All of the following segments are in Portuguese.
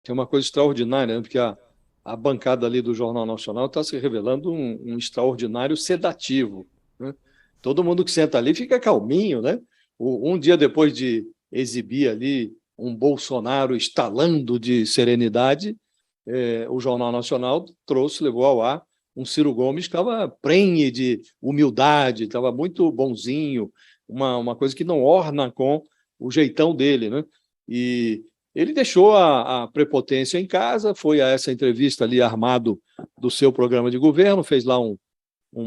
tem uma coisa extraordinária, né? Porque a bancada ali do Jornal Nacional está se revelando um extraordinário sedativo, né? Todo mundo que senta ali fica calminho, né? Um dia depois de exibir ali um Bolsonaro estalando de serenidade, o Jornal Nacional levou ao ar um Ciro Gomes que estava prenhe de humildade, estava muito bonzinho, uma coisa que não orna com o jeitão dele, né? E ele deixou a prepotência em casa, foi a essa entrevista ali armado do seu programa de governo, fez lá um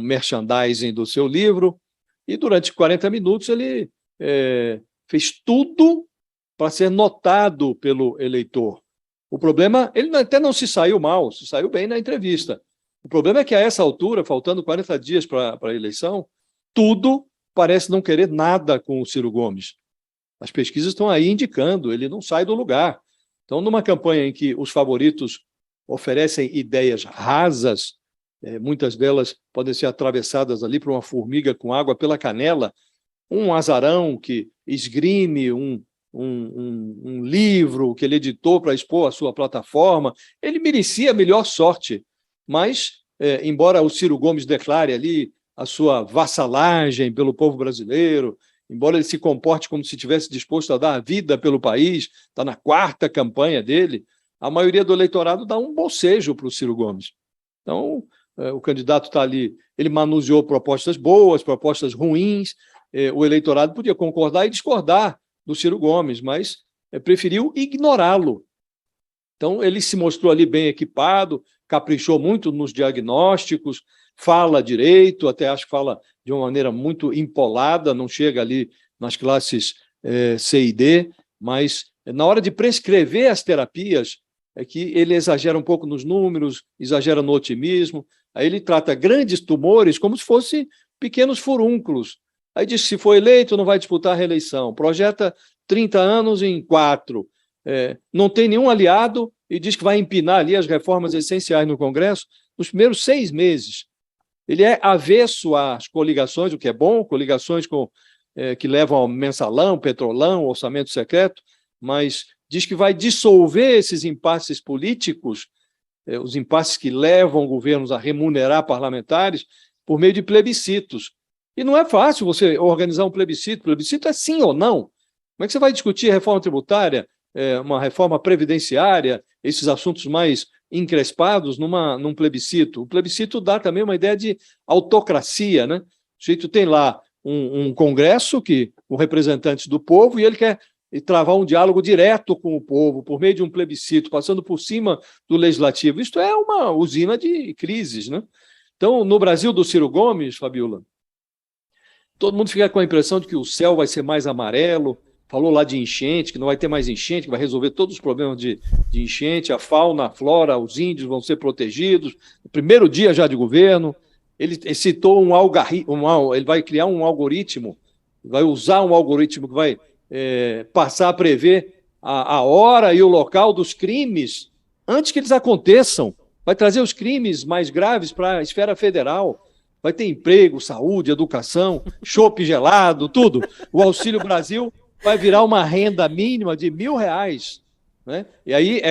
merchandising do seu livro, e durante 40 minutos ele fez tudo para ser notado pelo eleitor. O problema, ele até não se saiu mal, se saiu bem na entrevista. O problema é que a essa altura, faltando 40 dias para a eleição, tudo parece não querer nada com o Ciro Gomes. As pesquisas estão aí indicando, ele não sai do lugar. Então, numa campanha em que os favoritos oferecem ideias rasas, muitas delas podem ser atravessadas ali por uma formiga com água pela canela, um azarão que esgrime um livro que ele editou para expor a sua plataforma, ele merecia a melhor sorte, mas, embora o Ciro Gomes declare ali a sua vassalagem pelo povo brasileiro, embora ele se comporte como se estivesse disposto a dar a vida pelo país, está na 4ª campanha dele, a maioria do eleitorado dá um bocejo para o Ciro Gomes. Então, o candidato está ali, ele manuseou propostas boas, propostas ruins, o eleitorado podia concordar e discordar do Ciro Gomes, mas preferiu ignorá-lo. Então, ele se mostrou ali bem equipado, caprichou muito nos diagnósticos, fala direito, até acho que fala de uma maneira muito empolada, não chega ali nas classes C e D, mas na hora de prescrever as terapias, é que ele exagera um pouco nos números, exagera no otimismo, aí ele trata grandes tumores como se fossem pequenos furúnculos. Aí diz que se for eleito não vai disputar a reeleição, projeta 30 anos em 4, não tem nenhum aliado e diz que vai empinar ali as reformas essenciais no Congresso nos primeiros 6 meses. Ele é avesso às coligações, o que é bom, coligações que levam ao mensalão, petrolão, orçamento secreto, mas diz que vai dissolver esses impasses políticos, os impasses que levam governos a remunerar parlamentares por meio de plebiscitos. E não é fácil você organizar um plebiscito. Plebiscito é sim ou não. Como é que você vai discutir reforma tributária, uma reforma previdenciária, esses assuntos mais encrespados num plebiscito? O plebiscito dá também uma ideia de autocracia, né? O sujeito tem lá um congresso com representantes do povo e ele quer travar um diálogo direto com o povo por meio de um plebiscito, passando por cima do legislativo. Isto é uma usina de crises, né? Então, no Brasil do Ciro Gomes, Fabiola, todo mundo fica com a impressão de que o céu vai ser mais amarelo, falou lá de enchente, que não vai ter mais enchente, que vai resolver todos os problemas de enchente, a fauna, a flora, os índios vão ser protegidos. No primeiro dia já de governo, ele citou ele vai criar um algoritmo, vai usar um algoritmo que vai passar a prever a hora e o local dos crimes antes que eles aconteçam, vai trazer os crimes mais graves para a esfera federal, vai ter emprego, saúde, educação, chopp gelado, tudo. O Auxílio Brasil vai virar uma renda mínima de R$ 1.000, né? E aí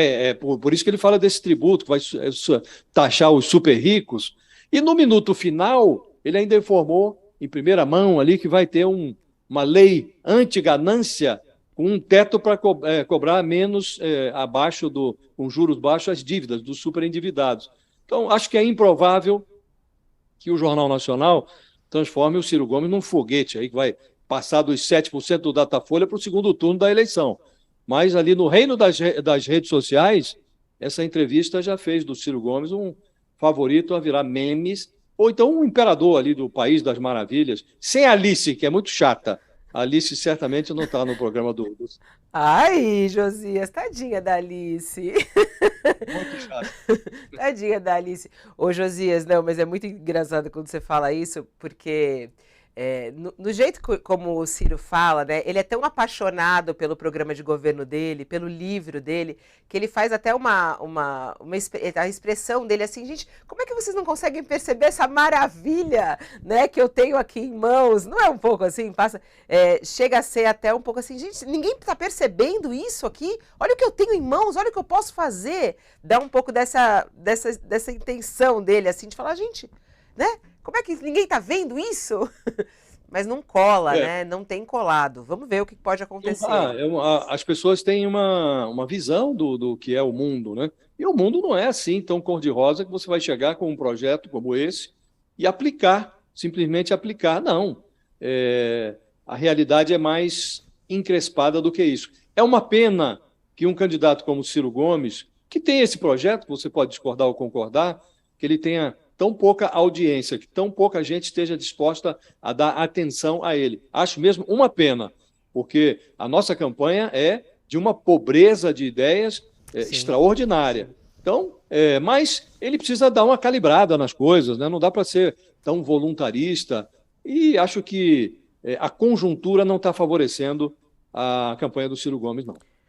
por isso que ele fala desse tributo, que vai taxar os super ricos. E no minuto final, ele ainda informou, em primeira mão ali, que vai ter uma lei anti-ganância com um teto para cobrar menos abaixo com juros baixos as dívidas dos superendividados. Então, acho que é improvável que o Jornal Nacional transforme o Ciro Gomes num foguete aí que vai passar dos 7% do Datafolha para o segundo turno da eleição. Mas ali no reino das redes sociais, essa entrevista já fez do Ciro Gomes um favorito a virar memes, ou então um imperador ali do País das Maravilhas, sem a Alice, que é muito chata. A Alice certamente não está no programa do... Ai, Josias, tadinha da Alice. Muito chata. Tadinha da Alice. Ô, Josias, não, mas é muito engraçado quando você fala isso, porque no jeito como o Ciro fala, né? Ele é tão apaixonado pelo programa de governo dele, pelo livro dele, que ele faz até a expressão dele assim, gente, como é que vocês não conseguem perceber essa maravilha, né, que eu tenho aqui em mãos? Não é um pouco assim? Chega a ser até um pouco assim, gente, ninguém está percebendo isso aqui? Olha o que eu tenho em mãos, olha o que eu posso fazer. Dá um pouco dessa intenção dele, assim, de falar, gente, né? Como é que ninguém está vendo isso? Mas não cola, É, né? Não tem colado. Vamos ver o que pode acontecer. as pessoas têm uma visão do que é o mundo, né? E o mundo não é assim tão cor-de-rosa que você vai chegar com um projeto como esse e aplicar, simplesmente aplicar. Não. A realidade é mais encrespada do que isso. É uma pena que um candidato como Ciro Gomes, que tem esse projeto, você pode discordar ou concordar, que ele tenha tão pouca audiência, que tão pouca gente esteja disposta a dar atenção a ele. Acho mesmo uma pena, porque a nossa campanha é de uma pobreza de ideias Sim, extraordinária. Então, mas ele precisa dar uma calibrada nas coisas, né? Não dá para ser tão voluntarista, e acho que a conjuntura não está favorecendo a campanha do Ciro Gomes, não.